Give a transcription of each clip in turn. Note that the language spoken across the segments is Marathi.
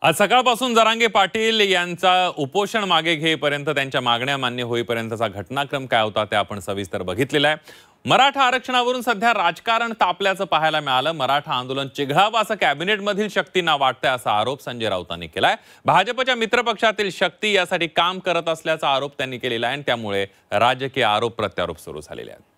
आज सकाळपासून जरांगे पाटील यांचा उपोषण मागे घेईपर्यंत त्यांच्या मागण्या मान्य होईपर्यंतचा घटनाक्रम काय होता ते आपण सविस्तर बघितलेला आहे। मराठा आरक्षणावरून सध्या राजकारण तापल्याचं पाहायला मिळालं। मराठा आंदोलन चिघळावं असं कॅबिनेटमधील शक्तींना वाटतंय असा आरोप संजय राऊतांनी केलाय। भाजपच्या मित्रपक्षातील शक्ती यासाठी काम करत असल्याचा आरोप त्यांनी केलेला आहे आणि त्यामुळे राजकीय आरोप प्रत्यारोप सुरू झालेले आहेत।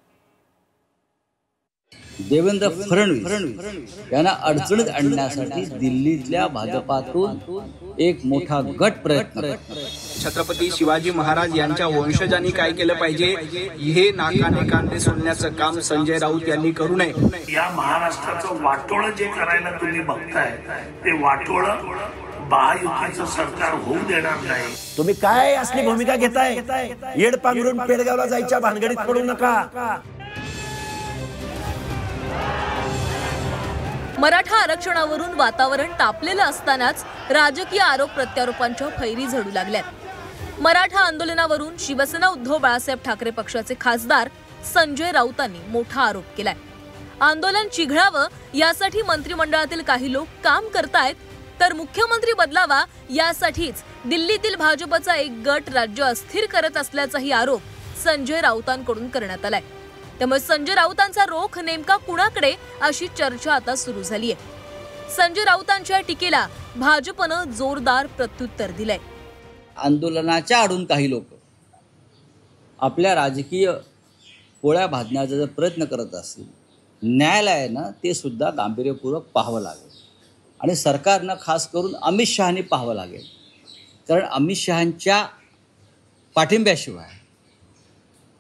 देवेंद्र फडणवीस यांना अडचणीत आणण्यासाठी दिल्लीतल्या भाजपातून एक मोठा गट प्रयत्न करतो। छत्रपती शिवाजी महाराज यांच्या वंशजांनी काय केलं पाहिजे हे नाकाने कांदे सोडण्याचं काम संजय राऊत यांनी करू नये। या महाराष्ट्राचं वाटोळं जे करायला तुम्ही बघताय ते वाटोळं महायुतीचं सरकार होऊ देणार नाही। तुम्ही काय असली भूमिका घेताय? येड पांघरून पेडगावला जायच्या भानगडीत पडू नका। मराठा आरक्षणावरून वातावरण तापलेलं असतानाच राजकीय आरोप प्रत्यारोपांच्या फैरी झडू लागल्यात। मराठा आंदोलनावरून शिवसेना उद्धव बाळासाहेब ठाकरे पक्षाचे खासदार संजय राऊतांनी मोठा आरोप केलाय। आंदोलन चिघळावं यासाठी मंत्रिमंडळातील काही लोक काम करतायत, तर मुख्यमंत्री बदलावा यासाठीच दिल्लीतील भाजपचा एक गट राज्य अस्थिर करत असल्याचाही आरोप संजय राऊतांकडून करण्यात आलाय। त्यामुळे संजय राऊतांचा रोख नेमका कुणाकडे अशी चर्चा आता सुरू झाली आहे। संजय राऊतांच्या टीकेला भाजपनं जोरदार प्रत्युत्तर दिलंय। आंदोलनाच्या आडून काही लोक आपल्या राजकीय पोळ्या भाजण्याचा जर प्रयत्न करत असतील, न्यायालयानं ते सुद्धा गांभीर्यपूर्वक पाहावं लागेल आणि सरकारनं खास करून अमित शहानी पाहावं लागेल। कारण अमित शहांच्या पाठिंब्याशिवाय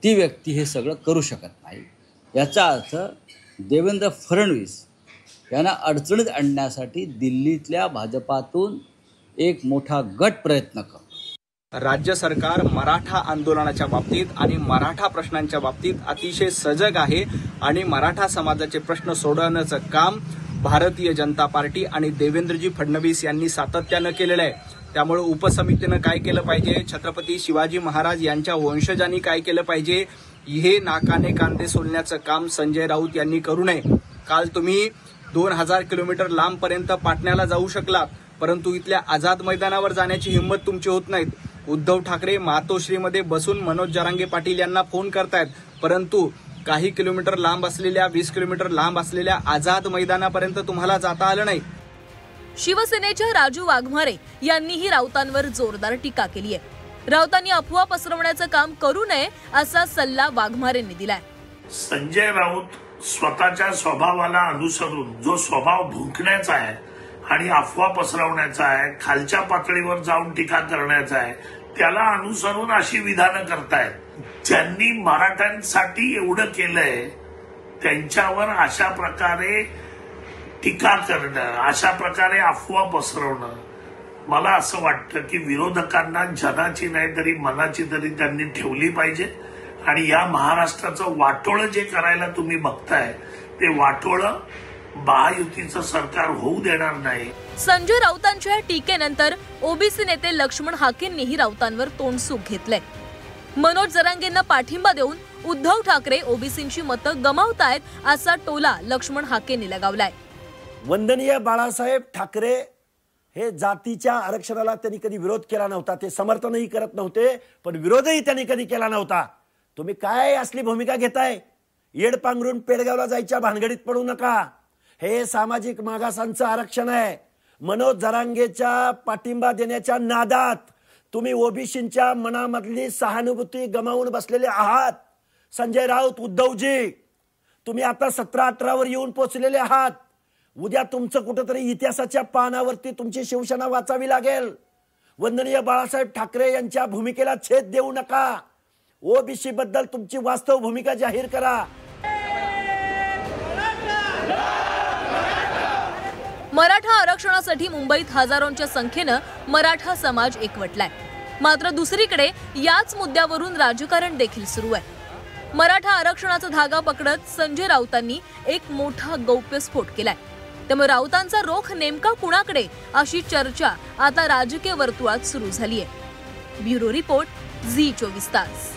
ती व्यक्ती हे सगळं करू शकत नाही। याचा अर्थ देवेंद्र फडणवीस यांना अडचणीत आणण्यासाठी दिल्लीतल्या भाजपातून एक मोठा गट प्रयत्न करतो। राज्य सरकार मराठा आंदोलनाच्या बाबतीत आणि मराठा प्रश्नांच्या बाबतीत अतिशय सजग आहे आणि मराठा समाजाचे प्रश्न सोडवण्याचं काम भारतीय जनता पार्टी आणि देवेंद्रजी फडणवीस यांनी सातत्यानं केलेलं आहे। त्यामुळे उपसमितीनं काय केलं पाहिजे, छत्रपती शिवाजी महाराज यांच्या वंशजांनी काय केलं पाहिजे हे नाकाने कांदे सोडण्याचं काम संजय राऊत यांनी करू नये। काल तुम्ही 2000 किलोमीटर लांबपर्यंत पाटण्याला जाऊ शकलात, परंतु इथल्या आझाद मैदानावर जाण्याची हिंमत तुमची होत नाही। उद्धव ठाकरे मातोश्रीमध्ये बसून मनोज जरांगे पाटील यांना फोन करतायत, परंतु काही किलोमीटर लांब असलेल्या 20 किलोमीटर लांब असलेल्या आझाद मैदानापर्यंत तुम्हाला जाता आलं नाही। शिवसेनेच्या राजू वाघमारे यांनीही राऊतांवर जोरदार टीका केली आहे। राऊतांनी अफवा पसरवण्याचं काम करू नये असा सल्ला वाघमारेंनी दिलाय। संजय राऊत स्वतःच्या स्वभावाला अनुसरून जो स्वभाव भुंकण्याचा आहे आणि अफवा पसरवण्याचा आहे, खालच्या पातळीवर जाऊन टीका करण्याचा आहे, त्याला अनुसरून अशी विधानं करतायत। ज्यांनी मराठ्यांसाठी एवढं केलंय त्यांच्यावर अशा प्रकारे टीका करणं, अशा प्रकारे अफवा पसरवणं, मला असं वाटतं की विरोधकांना जनाची नाही तरी मनाची तरी त्यांनी ठेवली पाहिजे। आणि या महाराष्ट्राचं वाटोळं जे करायला तुम्ही बघताय ते वाटोळं महायुतीचं सरकार होऊ देणार नाही। संजय राऊतांच्या टीकेनंतर ओबीसी नेते लक्ष्मण हाकेंनीही राऊतांवर तोंडसूक घेतलंय। मनोज जरांगेंना पाठिंबा देऊन उद्धव ठाकरे ओबीसींची मतं गमावतायत असा टोला लक्ष्मण हाकेंनी लगावलाय। वंदनीय बाळासाहेब ठाकरे हे जातीच्या आरक्षणाला त्यांनी कधी विरोध केला नव्हता, ते समर्थनही करत नव्हते, पण विरोधही त्यांनी कधी केला नव्हता। तुम्ही काय असली भूमिका घेताय? येड पांघरून पेडगावला जायच्या भानगडीत पडू नका। हे सामाजिक मागासांचं आरक्षण आहे। मनोज जरांगेच्या पाठिंबा देण्याच्या नादात तुम्ही ओबीसींच्या मनामधली सहानुभूती गमावून बसलेले आहात। संजय राऊत, उद्धवजी, तुम्ही आता 17-18 वर येऊन पोहोचलेले आहात। उद्या तुमचं कुठेतरी इतिहासाच्या पानावरती तुमची शिवसेना वाचावी लागेल। वंदनीय बाळासाहेब ठाकरे यांच्या भूमिकेला छेद देऊ नका। ओबीसी बद्दल तुमची वास्तव भूमिका जाहीर करा। मराठा आरक्षणासाठी मुंबईत हजारोंच्या संख्येनं मराठा समाज एकवटलाय। मात्र दुसरीकडे याच मुद्द्यावरून राजकारण देखील सुरू आहे। मराठा आरक्षणाचा धागा पकडत संजय राऊतांनी एक मोठा गौप्यस्फोट केलाय। त्यामुळे राऊतांचा रोख नेमका कुणाकडे अशी चर्चा आता राजकीय वर्तुळात सुरू झाली आहे। ब्युरो रिपोर्ट, झी 24 तास।